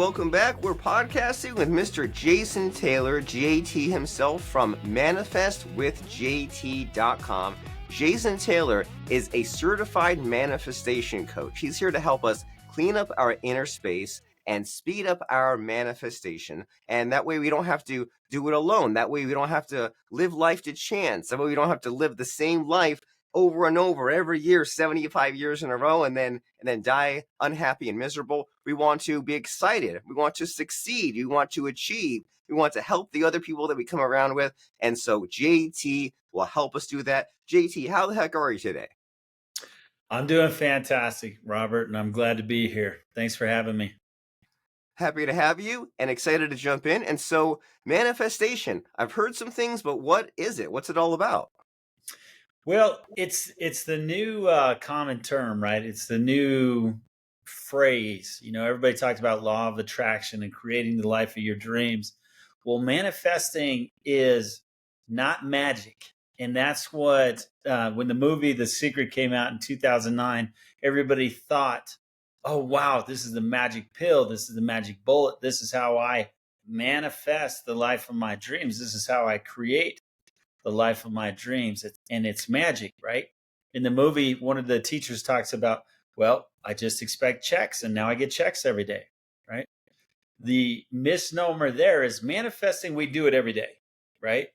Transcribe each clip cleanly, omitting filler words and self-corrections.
welcome back. We're podcasting with Mr. Jason Taylor, JT himself from manifestwithjt.com. Jason Taylor is a certified manifestation coach. He's here to help us clean up our inner space and speed up our manifestation. And that way we don't have to do it alone. That way we don't have to live life to chance. That way we don't have to live the same life over and over every year, 75 years in a row, and then die unhappy and miserable. We want to be excited. We want to succeed. We want to achieve. We want to help the other people that we come around with. And so JT will help us do that. JT, how the heck are you today? I'm doing fantastic, Robert, and I'm glad to be here. Thanks for having me. Happy to have you and excited to jump in. And so manifestation, I've heard some things, but what is it? What's it all about? Well, it's the new common term, right? It's the new phrase. Everybody talks about law of attraction and creating the life of your dreams. Well, manifesting is not magic. And that's what, when the movie The Secret came out in 2009, everybody thought, oh, wow, this is the magic pill. This is the magic bullet. This is how I manifest the life of my dreams. This is how I create the life of my dreams. And it's magic, right? In the movie, one of the teachers talks about, well, I just expect checks and now I get checks every day, right? The misnomer there is manifesting. We do it every day, right?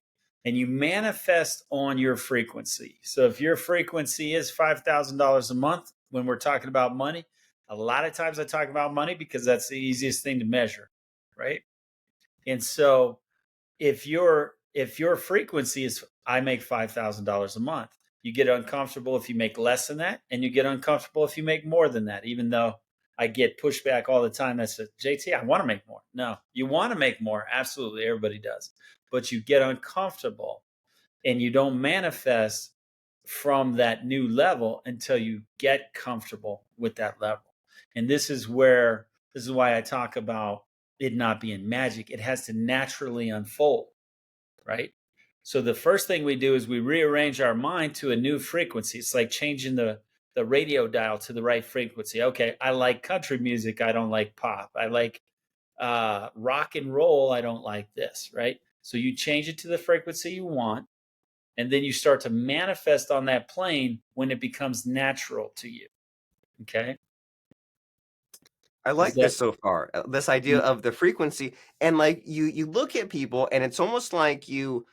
And you manifest on your frequency. So if your frequency is $5,000 a month, when we're talking about money, a lot of times I talk about money because that's the easiest thing to measure, right? And so if your frequency is, I make $5,000 a month, you get uncomfortable if you make less than that, and you get uncomfortable if you make more than that, even though I get pushback all the time that says, JT, I want to make more. No, you want to make more. Absolutely. Everybody does. But you get uncomfortable and you don't manifest from that new level until you get comfortable with that level. And this is why I talk about it not being magic. It has to naturally unfold, right? So the first thing we do is we rearrange our mind to a new frequency. It's like changing the radio dial to the right frequency. Okay, I like country music. I don't like pop. I like rock and roll. I don't like this, right? So you change it to the frequency you want, and then you start to manifest on that plane when it becomes natural to you. Okay? I like this so far. This idea of the frequency, and like you look at people, and it's almost like you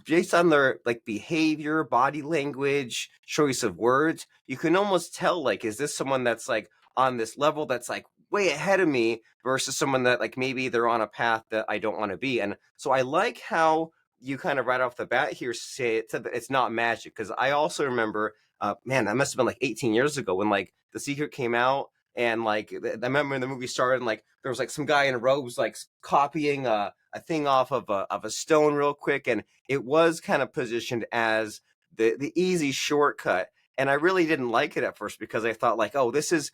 based on their like behavior, body language, choice of words, you can almost tell like, is this someone that's like on this level that's like way ahead of me versus someone that like maybe they're on a path that I don't want to be. And so I like how you kind of right off the bat here say it's not magic, because I also remember, man, that must have been like 18 years ago when like The Secret came out. And like I remember when the movie started, and like there was like some guy in robes like copying a thing off of a stone real quick, and it was kind of positioned as the easy shortcut. And I really didn't like it at first because I thought like, oh, this is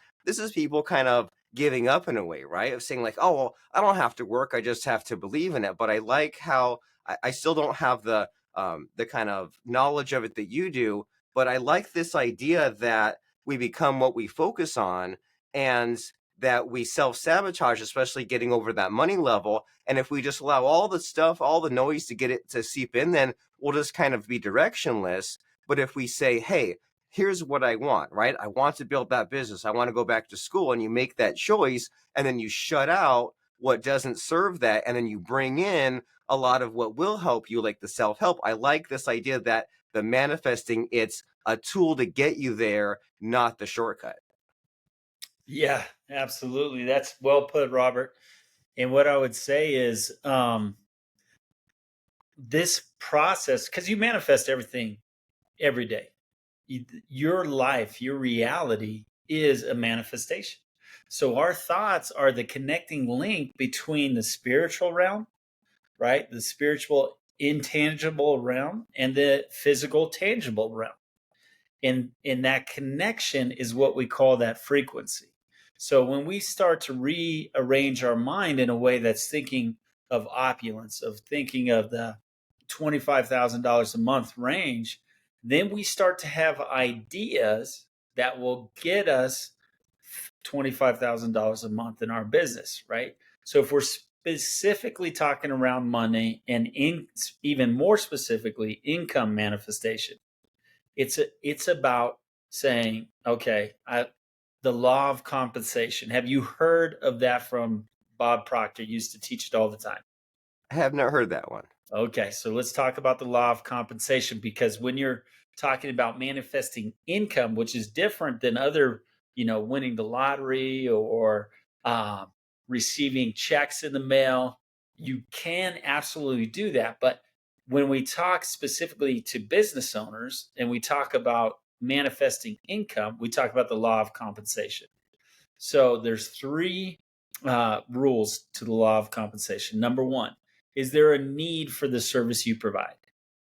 people kind of giving up in a way, right? Of saying like, oh, well, I don't have to work, I just have to believe in it. But I like how I still don't have the kind of knowledge of it that you do, but I like this idea that we become what we focus on, and that we self-sabotage, especially getting over that money level. And if we just allow all the stuff, all the noise to get it to seep in, then we'll just kind of be directionless. But if we say, hey, here's what I want, right? I want to build that business. I want to go back to school. And you make that choice, and then you shut out what doesn't serve that. And then you bring in a lot of what will help you, like the self-help. I like this idea that the manifesting, it's a tool to get you there, not the shortcut. Yeah, absolutely. That's well put, Robert. And what I would say is this process, because you manifest everything every day. Your life, your reality is a manifestation. So our thoughts are the connecting link between the spiritual realm, right? The spiritual intangible realm and the physical tangible realm. And that connection is what we call that frequency. So when we start to rearrange our mind in a way that's thinking of opulence, of thinking of the $25,000 a month range, then we start to have ideas that will get us $25,000 a month in our business, right? So if we're specifically talking around money and even more specifically income manifestation, it's about saying, okay, the law of compensation. Have you heard of that from Bob Proctor? Used to teach it all the time. I have not heard that one. Okay, so let's talk about the law of compensation, because when you're talking about manifesting income, which is different than other, winning the lottery or uh, receiving checks in the mail, you can absolutely do that. But when we talk specifically to business owners and we talk about manifesting income, we talk about the law of compensation. So there's three rules to the law of compensation. Number one, is there a need for the service you provide,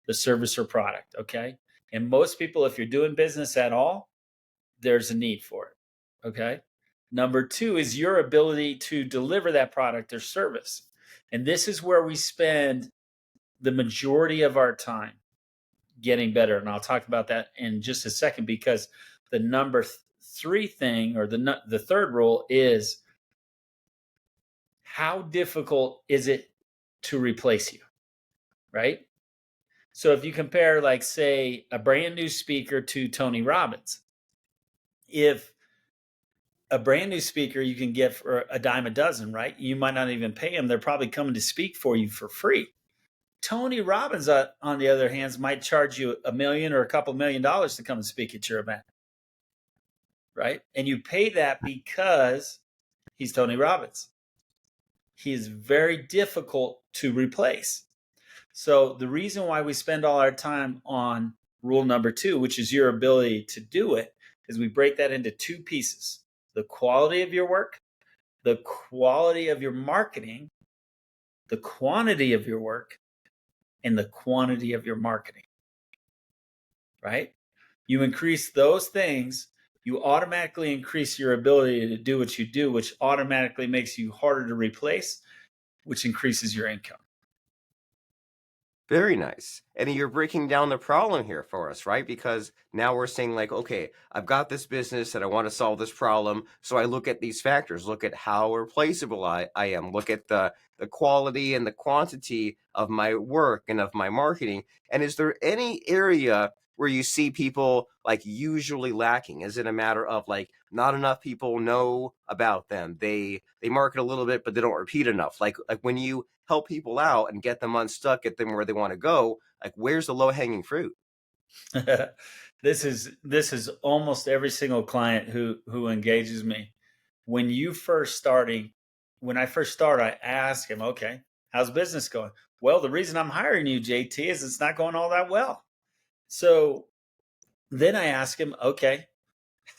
the service or product? Okay. And most people, if you're doing business at all, there's a need for it. Okay. Number two is your ability to deliver that product or service. And this is where we spend the majority of our time getting better. And I'll talk about that in just a second, because the number three thing, or the third rule, is how difficult is it to replace you, right? So if you compare, like, say, a brand new speaker to Tony Robbins, if a brand new speaker you can get for a dime a dozen, right? You might not even pay them. They're probably coming to speak for you for free. Tony Robbins, on the other hand, might charge you $1 million or a couple $1 million to come and speak at your event, right? And you pay that because he's Tony Robbins. He is very difficult to replace. So the reason why we spend all our time on rule number two, which is your ability to do it, is we break that into two pieces: the quality of your work, the quality of your marketing, the quantity of your work, and the quantity of your marketing, right? You increase those things, you automatically increase your ability to do what you do, which automatically makes you harder to replace, which increases your income. Very nice. And you're breaking down the problem here for us, right? Because now we're saying, like, okay, I've got this business and I want to solve this problem. So I look at these factors, look at how replaceable I am, look at the quality and the quantity of my work and of my marketing. And is there any area where you see people like usually lacking? Is it a matter of like not enough people know about them? They market a little bit, but they don't repeat enough. Like when you help people out and get them unstuck, get them where they want to go, like where's the low hanging fruit? This is almost every single client who engages me. When you first starting, when I first start, I ask him, okay, how's business going? Well, the reason I'm hiring you, JT, is it's not going all that well. So then I ask him, okay,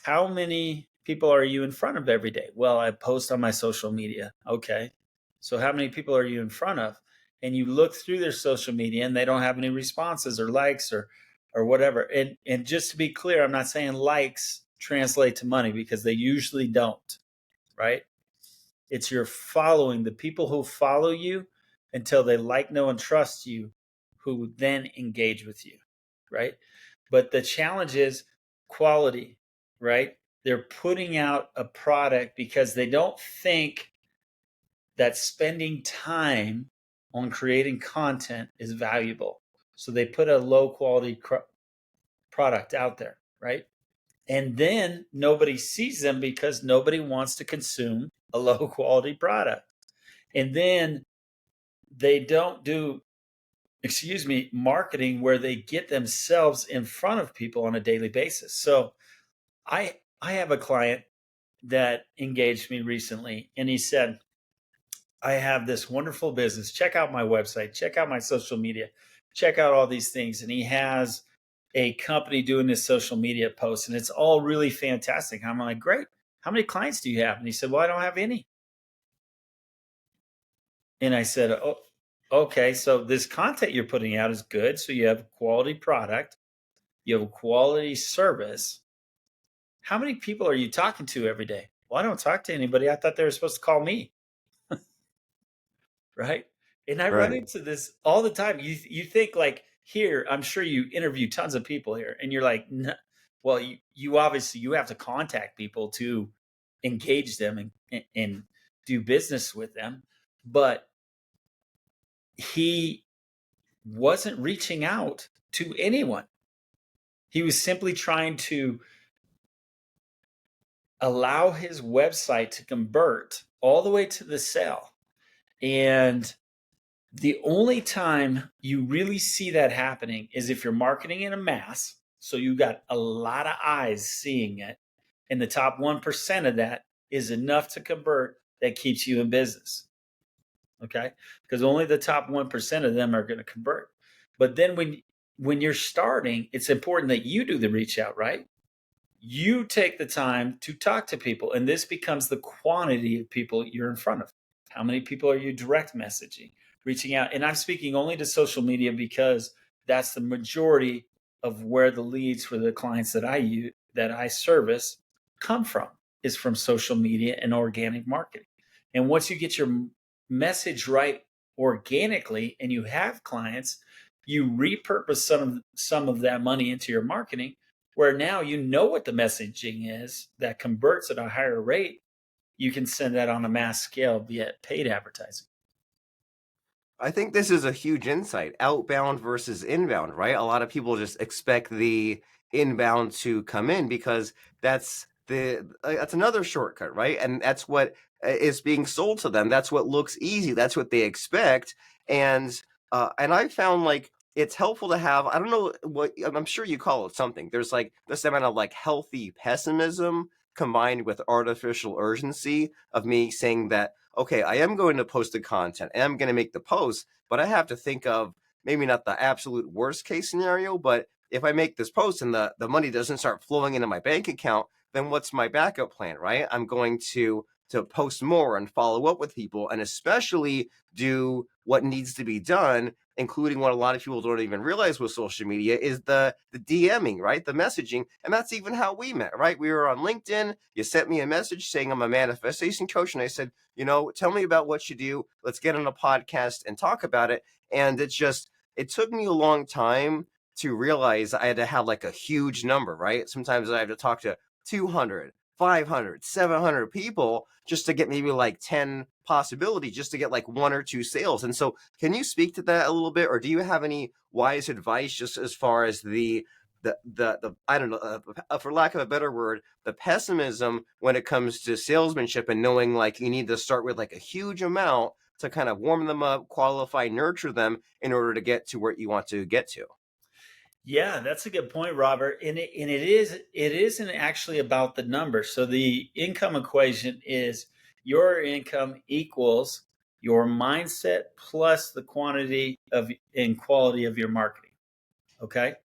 how many people are you in front of every day? Well, I post on my social media. Okay. So how many people are you in front of? And you look through their social media and they don't have any responses or likes or whatever. And just to be clear, I'm not saying likes translate to money, because they usually don't, right? It's your following, the people who follow you until they like, know, and trust you, who then engage with you, right? But the challenge is quality, right? They're putting out a product because they don't think that spending time on creating content is valuable. So they put a low quality product out there, right? And then nobody sees them because nobody wants to consume a low quality product. And then they don't do, marketing where they get themselves in front of people on a daily basis. So I have a client that engaged me recently, and he said, I have this wonderful business. Check out my website, check out my social media, check out all these things. And he has a company doing his social media posts, and it's all really fantastic. I'm like, great. How many clients do you have? And he said, well, I don't have any. And I said, oh, okay. So this content you're putting out is good. So you have a quality product, you have a quality service. How many people are you talking to every day? Well, I don't talk to anybody. I thought they were supposed to call me. Right. And I run Right. into this all the time. You think, like, here, I'm sure you interview tons of people here, and you're like, well, you obviously you have to contact people to engage them and do business with them, but he wasn't reaching out to anyone. He was simply trying to allow his website to convert all the way to the sale. And the only time you really see that happening is if you're marketing in a mass. So you got a lot of eyes seeing it. And the top 1% of that is enough to convert that keeps you in business. Okay. Because only the top 1% of them are going to convert. But then when you're starting, it's important that you do the reach out, right? You take the time to talk to people, and this becomes the quantity of people you're in front of. How many people are you direct messaging, reaching out? And I'm speaking only to social media because that's the majority of where the leads for the clients that I service come from, is from social media and organic marketing. And once you get your message right organically and you have clients, you repurpose some of that money into your marketing, where now you know what the messaging is that converts at a higher rate. You can send that on a mass scale via paid advertising. I think this is a huge insight, outbound versus inbound, right? A lot of people just expect the inbound to come in because that's another shortcut, right? And that's what is being sold to them. That's what looks easy. That's what they expect. And I found like it's helpful to have, I don't know what, I'm sure you call it something. There's like this amount of like healthy pessimism combined with artificial urgency of me saying that, okay, I am going to post the content and I'm going to make the post, but I have to think of maybe not the absolute worst case scenario, but if I make this post and the money doesn't start flowing into my bank account, then what's my backup plan, right? I'm going to post more and follow up with people and especially do what needs to be done, including what a lot of people don't even realize with social media is the DMing, right? The messaging. And that's even how we met, right? We were on LinkedIn. You sent me a message saying I'm a manifestation coach. And I said, tell me about what you do. Let's get on a podcast and talk about it. And it took me a long time to realize I had to have like a huge number, right? Sometimes I have to talk to 200, 500, 700 people just to get maybe like 10 possibilities, just to get like one or two sales. And so can you speak to that a little bit, or do you have any wise advice just as far as the I don't know, for lack of a better word, the pessimism when it comes to salesmanship and knowing like you need to start with like a huge amount to kind of warm them up, qualify, nurture them in order to get to where you want to get to? Yeah, that's a good point, Robert. It isn't actually about the number. So the income equation is your income equals your mindset plus the quantity of and quality of your marketing. Okay.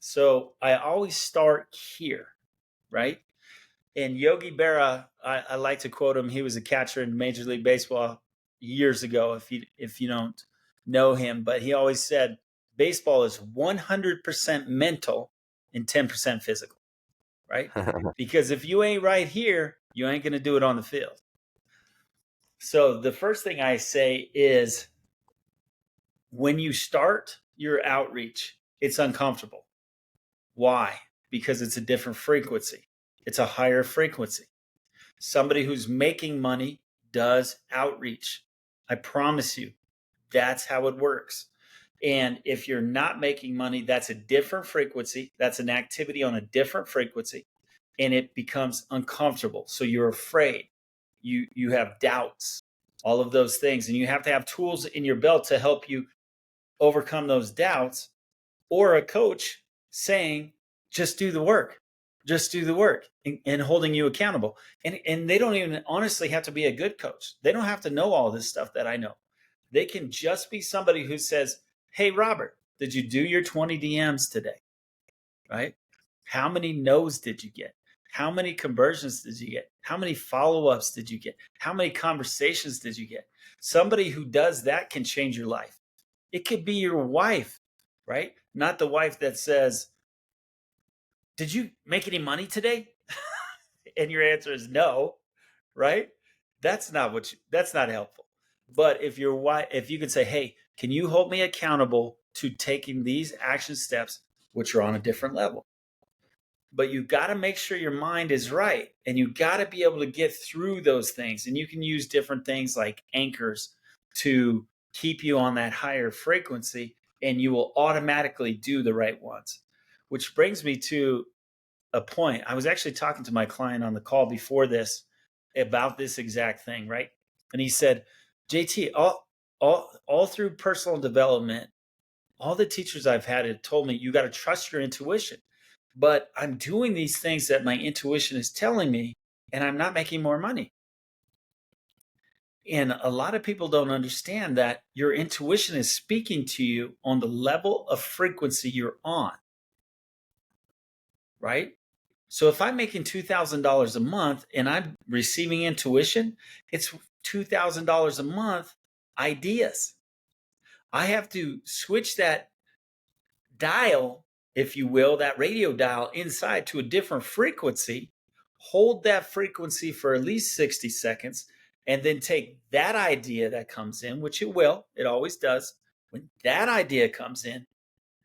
So I always start here, right? And Yogi Berra, I like to quote him. He was a catcher in Major League Baseball years ago. If you don't know him, but he always said baseball is 100% mental and 10% physical, right? Because if you ain't right here, you ain't going to do it on the field. So the first thing I say is when you start your outreach, it's uncomfortable. Why? Because it's a different frequency. It's a higher frequency. Somebody who's making money does outreach. I promise you, that's how it works. And if you're not making money, that's a different frequency. That's an activity on a different frequency. And it becomes uncomfortable. So you're afraid. You have doubts, all of those things. And you have to have tools in your belt to help you overcome those doubts, or a coach saying, just do the work, just do the work, and holding you accountable. And they don't even honestly have to be a good coach. They don't have to know all this stuff that I know. They can just be somebody who says, hey, Robert, did you do your 20 DMs today? Right? How many no's did you get? How many conversions did you get? How many follow-ups did you get? How many conversations did you get? Somebody who does that can change your life. It could be your wife, right? Not the wife that says, did you make any money today? And your answer is no, right? That's not helpful. But if your wife, if you can say, hey, can you hold me accountable to taking these action steps, which are on a different level? but you got to make sure your mind is right, and you got to be able to get through those things. And you can use different things like anchors to keep you on that higher frequency, and you will automatically do the right ones. Which brings me to a point. I was actually talking to my client on the call before this about this exact thing, right? And he said, JT, all through personal development, all the teachers I've had have told me you got to trust your intuition. But I'm doing these things that my intuition is telling me, and I'm not making more money. And a lot of people don't understand that your intuition is speaking to you on the level of frequency you're on, right? So if I'm making $2,000 a month and I'm receiving intuition, it's $2,000 a month ideas. I have to switch that dial, if you will, that radio dial inside to a different frequency, hold that frequency for at least 60 seconds, and then take that idea that comes in, which it always does. When that idea comes in,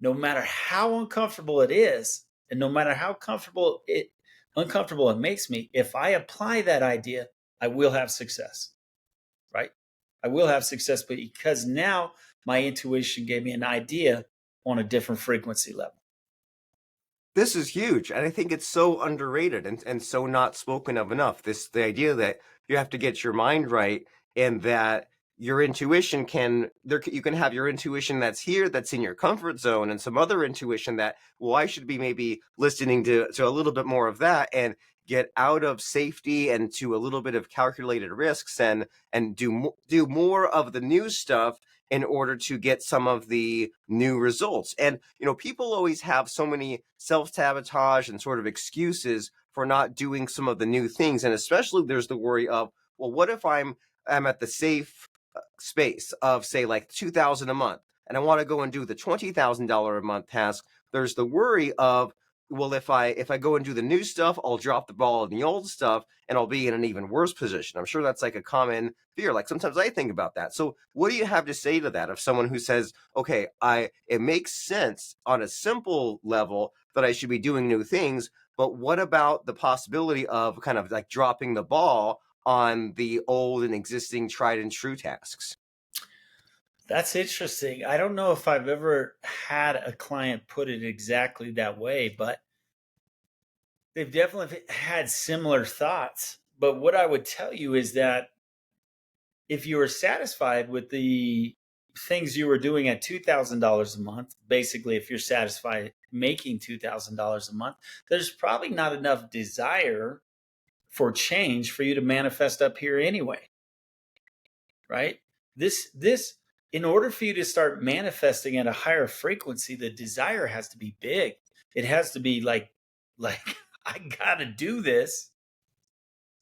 no matter how uncomfortable it is, and no matter how uncomfortable it makes me, if I apply that idea, I will have success, right? I will have success because now my intuition gave me an idea on a different frequency level. This is huge, and I think it's so underrated and so not spoken of enough. The idea that you have to get your mind right, and that your intuition you can have your intuition that's here, that's in your comfort zone, and some other intuition that, well, I should be maybe listening to a little bit more of that, and get out of safety and to a little bit of calculated risks, and do more of the new stuff in order to get some of the new results. And, people always have so many self-sabotage and sort of excuses for not doing some of the new things. And especially there's the worry of, well, what if I'm at the safe space of, say, like 2,000 a month, and I want to go and do the $20,000 a month task? There's the worry of, well, if I go and do the new stuff, I'll drop the ball in the old stuff, and I'll be in an even worse position. I'm sure that's like a common fear. Like sometimes I think about that. So what do you have to say to that, of someone who says, okay, it makes sense on a simple level that I should be doing new things, but what about the possibility of kind of like dropping the ball on the old and existing tried and true tasks? That's interesting. I don't know if I've ever had a client put it exactly that way, but they've definitely had similar thoughts. But what I would tell you is that if you were satisfied with the things you were doing at $2,000 a month, basically, if you're satisfied making $2,000 a month, there's probably not enough desire for change for you to manifest up here anyway, right? In order for you to start manifesting at a higher frequency, the desire has to be big. It has to be like I gotta do this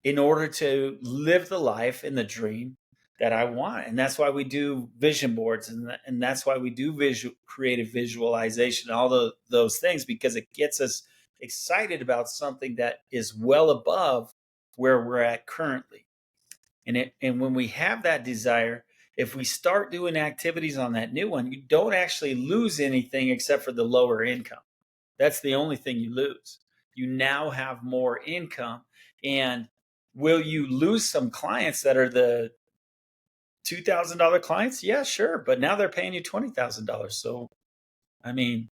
in order to live the life and the dream that I want. And that's why we do vision boards, and that's why we do creative visualization, all those things, because it gets us excited about something that is well above where we're at currently. And when we have that desire, if we start doing activities on that new one, you don't actually lose anything except for the lower income. That's the only thing you lose. You now have more income. And will you lose some clients that are the $2,000 clients? Yeah, sure. But now they're paying you $20,000. So, I mean,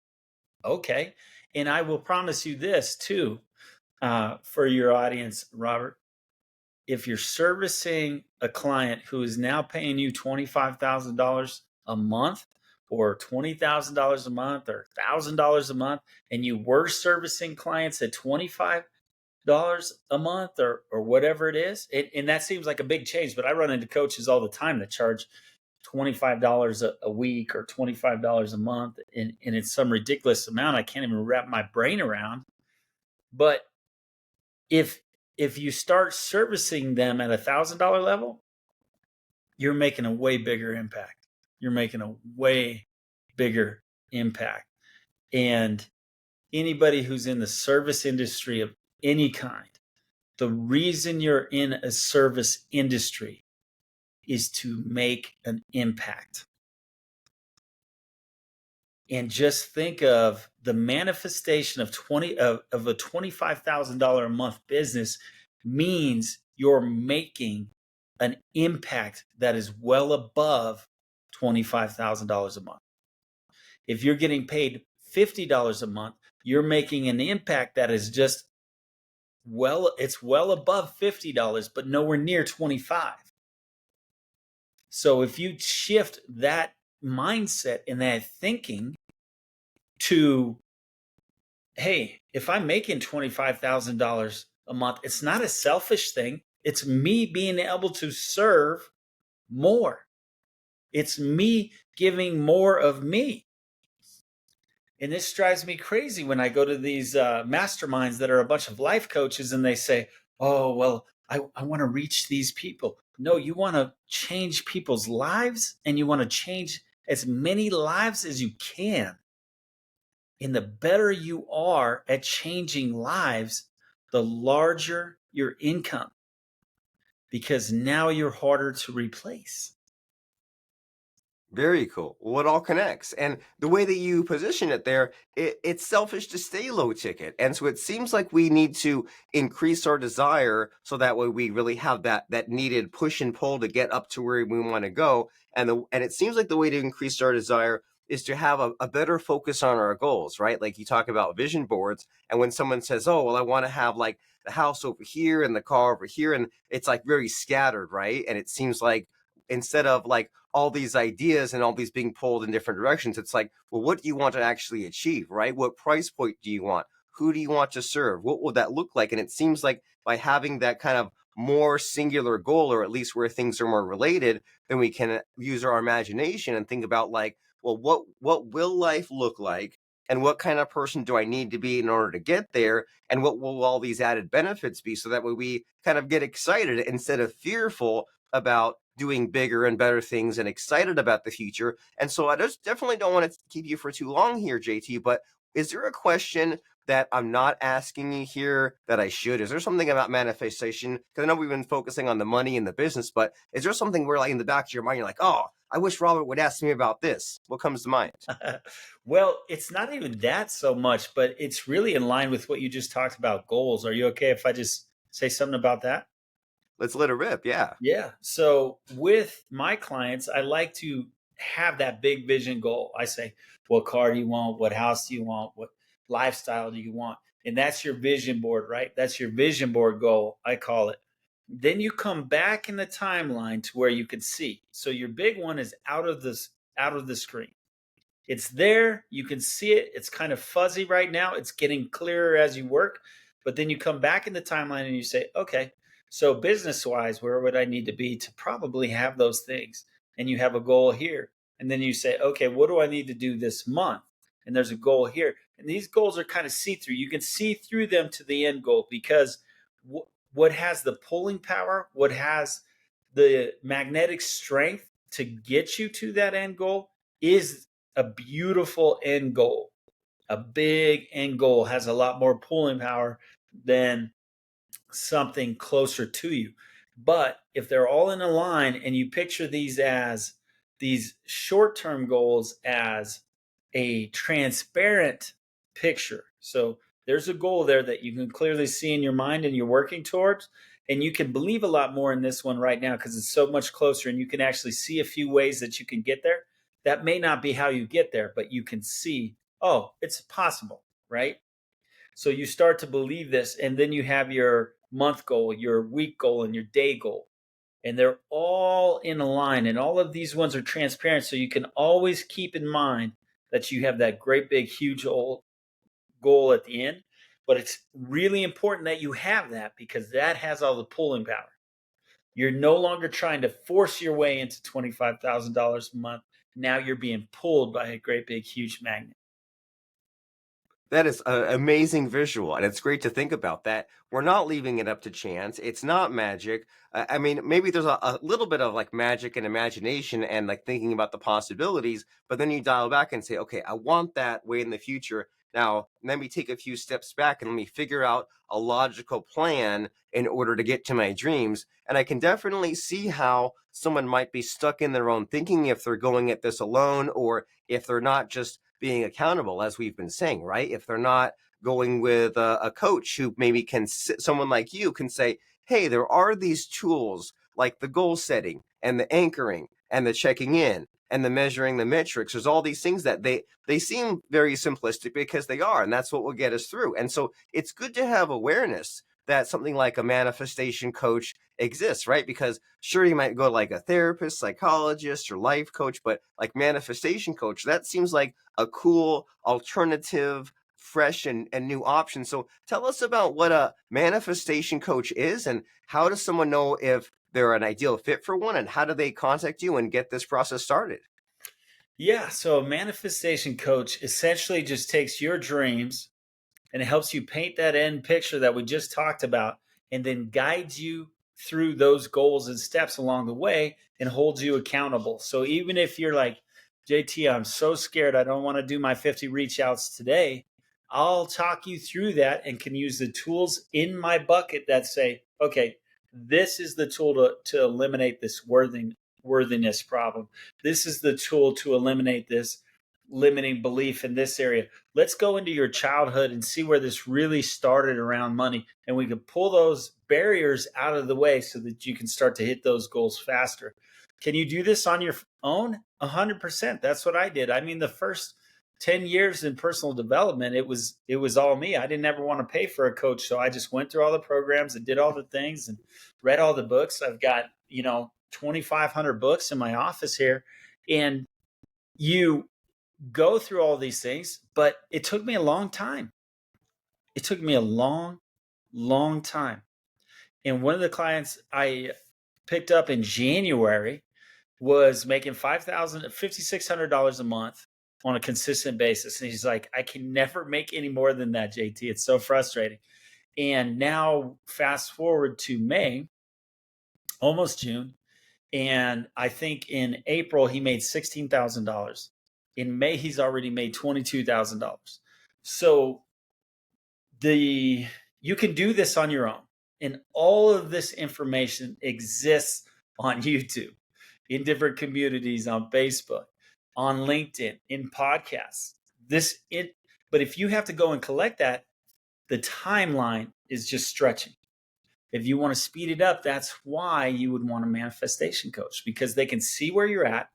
okay. And I will promise you this too, for your audience, Robert. If you're servicing a client who is now paying you $25,000 a month, or $20,000 a month, or $1,000 a month, and you were servicing clients at $25 a month, or whatever it is, and that seems like a big change, but I run into coaches all the time that charge $25 a week or $25 a month, and it's some ridiculous amount I can't even wrap my brain around. But if you start servicing them at $1,000 level, you're making a way bigger impact. You're making a way bigger impact. And anybody who's in the service industry of any kind, the reason you're in a service industry is to make an impact. and just think of the manifestation of of a $25,000 a month business means you're making an impact that is well above $25,000 a month. If you're getting paid $50 a month, you're making an impact that is just it's well above $50, but nowhere near 25. So if you shift that mindset and that thinking to, hey, if I'm making $25,000 a month, it's not a selfish thing. It's me being able to serve more. It's me giving more of me. And this drives me crazy when I go to these masterminds that are a bunch of life coaches and they say, oh, well, I want to reach these people. No, you want to change people's lives and you want to change as many lives as you can. And the better you are at changing lives, the larger your income because now you're harder to replace. Very cool. Well, it all connects. And the way that you position it there, it's selfish to stay low ticket. And so it seems like we need to increase our desire so that way we really have that needed push and pull to get up to where we want to go. And it seems like the way to increase our desire is to have a better focus on our goals, right? Like you talk about vision boards. And when someone says, oh, well, I want to have like the house over here and the car over here, and it's like very scattered, right? And it seems like instead of like all these ideas and all these being pulled in different directions, it's like, well, what do you want to actually achieve, right? What price point do you want? Who do you want to serve? What will that look like? And it seems like by having that kind of more singular goal, or at least where things are more related, then we can use our imagination and think about like, well, what will life look like? And what kind of person do I need to be in order to get there? And what will all these added benefits be? So that way we kind of get excited instead of fearful about doing bigger and better things and excited about the future. And so I just definitely don't want to keep you for too long here, JT, but is there a question that I'm not asking you here that I should? Is there something about manifestation? Because I know we've been focusing on the money and the business, but is there something where like in the back of your mind, you're like, oh, I wish Robert would ask me about this? What comes to mind? Well, it's not even that so much, but it's really in line with what you just talked about goals. Are you okay if I just say something about that? Let's let it rip. Yeah. Yeah. So with my clients, I like to have that big vision goal. I say, what car do you want? What house do you want? What lifestyle do you want? And that's your vision board, right? That's your vision board goal, I call it. Then you come back in the timeline to where you can see. So your big one is out of the screen. It's there. You can see it. It's kind of fuzzy right now. It's getting clearer as you work. But then you come back in the timeline and you say, okay, so business wise, where would I need to be to probably have those things? And you have a goal here. And then you say, okay, what do I need to do this month? And there's a goal here. And these goals are kind of see through. You can see through them to the end goal because what has the pulling power, what has the magnetic strength to get you to that end goal is a beautiful end goal. A big end goal has a lot more pulling power than something closer to you. But if they're all in a line and you picture these short term goals as a transparent picture. So there's a goal there that you can clearly see in your mind and you're working towards. And you can believe a lot more in this one right now because it's so much closer and you can actually see a few ways that you can get there. That may not be how you get there, but you can see, oh, it's possible, right? So you start to believe this, and then you have your month goal, your week goal, and your day goal. And they're all in a line, and all of these ones are transparent. So you can always keep in mind that you have that great big huge old goal at the end. But it's really important that you have that because that has all the pulling power. You're no longer trying to force your way into $25,000 a month. Now you're being pulled by a great big huge magnet. That is an amazing visual, and it's great to think about that. We're not leaving it up to chance. It's not magic. I mean, maybe there's a little bit of like magic and imagination and like thinking about the possibilities, but then you dial back and say, okay, I want that way in the future. Now, let me take a few steps back and let me figure out a logical plan in order to get to my dreams. And I can definitely see how someone might be stuck in their own thinking if they're going at this alone, or if they're not just being accountable, as we've been saying, right? If they're not going with a coach who maybe someone like you can say, hey, there are these tools like the goal setting and the anchoring and the checking in and the measuring the metrics. There's all these things that they seem very simplistic because they are, and that's what will get us through. And so it's good to have awareness that something like a manifestation coach exists, right? Because sure, you might go to like a therapist, psychologist, or life coach, but like manifestation coach, that seems like a cool alternative, fresh and new option. So tell us about what a manifestation coach is, and how does someone know if they're an ideal fit for one, and how do they contact you and get this process started? Yeah. So a manifestation coach essentially just takes your dreams and it helps you paint that end picture that we just talked about and then guides you through those goals and steps along the way and holds you accountable. So even if you're like, JT, I'm so scared, I don't want to do my 50 reach outs today, I'll talk you through that and can use the tools in my bucket that say, okay, this is the tool to eliminate this worthiness problem. This is the tool to eliminate this limiting belief in this area. Let's go into your childhood and see where this really started around money. And we can pull those barriers out of the way so that you can start to hit those goals faster. Can you do this on your own? 100%. That's what I did. I mean, the first 10 years in personal development, it was all me. I didn't ever want to pay for a coach. So I just went through all the programs and did all the things and read all the books. I've got, 2,500 books in my office here. And you go through all these things, but it took me a long time. It took me a long, long time. And one of the clients I picked up in January was making $5,600 a month on a consistent basis. And he's like, I can never make any more than that, JT. It's so frustrating. And now, fast forward to May, almost June. And I think in April, he made $16,000. In May, he's already made $22,000. So the you can do this on your own. And all of this information exists on YouTube, in different communities, on Facebook, on LinkedIn, in podcasts. But if you have to go and collect that, the timeline is just stretching. If you want to speed it up, that's why you would want a manifestation coach, because they can see where you're at.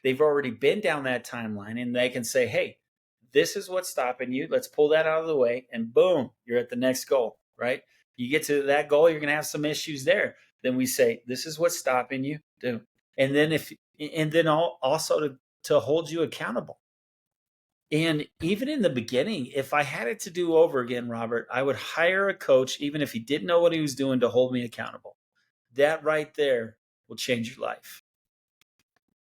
They've already been down that timeline and they can say, hey, this is what's stopping you. Let's pull that out of the way. And boom, you're at the next goal, right? You get to that goal, you're going to have some issues there. Then we say, this is what's stopping you. And then also to hold you accountable. And even in the beginning, if I had it to do over again, Robert, I would hire a coach, even if he didn't know what he was doing, to hold me accountable. That right there will change your life.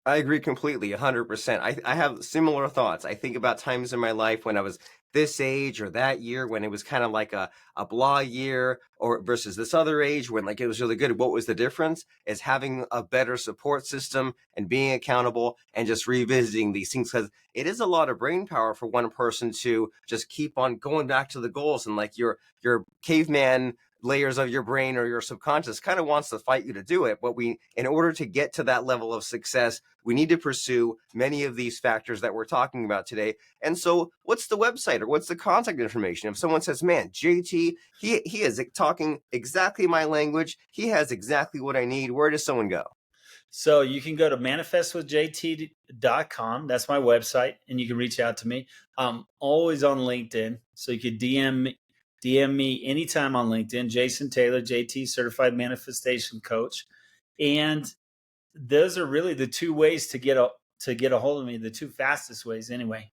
I agree completely, 100%. I have similar thoughts. I think about times in my life when I was this age or that year, when it was kind of like a blah year, or versus this other age when like it was really good. What was the difference? Is having a better support system and being accountable and just revisiting these things, because it is a lot of brain power for one person to just keep on going back to the goals, and like your caveman layers of your brain or your subconscious kind of wants to fight you to do it. But in order to get to that level of success, we need to pursue many of these factors that we're talking about today. And so what's the website or what's the contact information? If someone says, man, JT, he is talking exactly my language, he has exactly what I need, where does someone go? So you can go to manifestwithjt.com. That's my website, and you can reach out to me. I'm always on LinkedIn, so you could DM me anytime on LinkedIn. Jason Taylor, JT, Certified Manifestation Coach, and those are really the two ways to get a hold of me. The two fastest ways, anyway.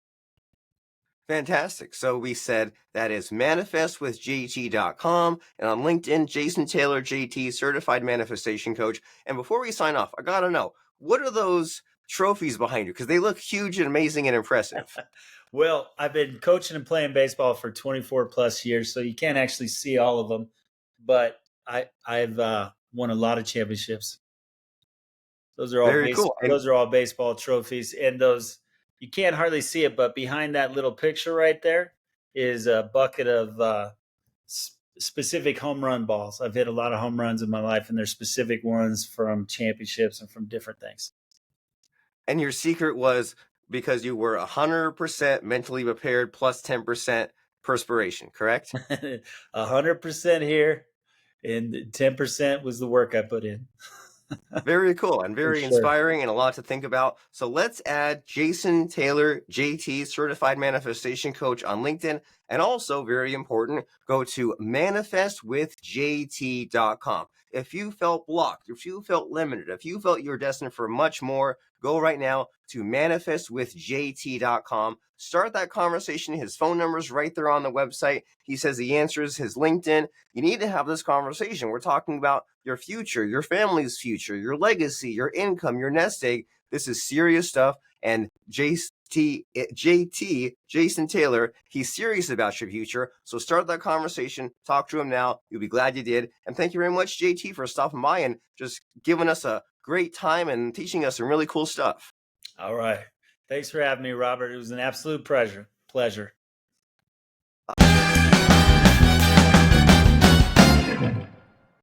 Fantastic. So we said that is manifestwithjt.com, and on LinkedIn, Jason Taylor, JT, Certified Manifestation Coach. And before we sign off, I got to know, what are those trophies behind you? Because they look huge and amazing and impressive. Well, I've been coaching and playing baseball for 24 plus years, so you can't actually see all of them, but I've won a lot of championships. Very cool. And Those are all baseball trophies, and those you can't hardly see it, but behind that little picture right there is a bucket of specific home run balls. I've hit a lot of home runs in my life, and there's specific ones from championships and from different things. your secret was because you were 100% mentally prepared plus 10% perspiration, correct? 100% here, and 10% was the work I put in. Very cool and For very sure. inspiring and a lot to think about. So let's add Jason Taylor, JT, Certified Manifestation Coach on LinkedIn. And also, very important, go to manifestwithjt.com. If you felt blocked, if you felt limited, if you felt you were destined for much more, go right now to manifestwithjt.com. Start that conversation. His phone number is right there on the website. He says he answers his LinkedIn. You need to have this conversation. We're talking about your future, your family's future, your legacy, your income, your nest egg. This is serious stuff. And JT, Jason Taylor, he's serious about your future. So start that conversation. Talk to him now. You'll be glad you did. And thank you very much, JT, for stopping by and just giving us a great time and teaching us some really cool stuff. All right. Thanks for having me, Robert. It was an absolute pleasure.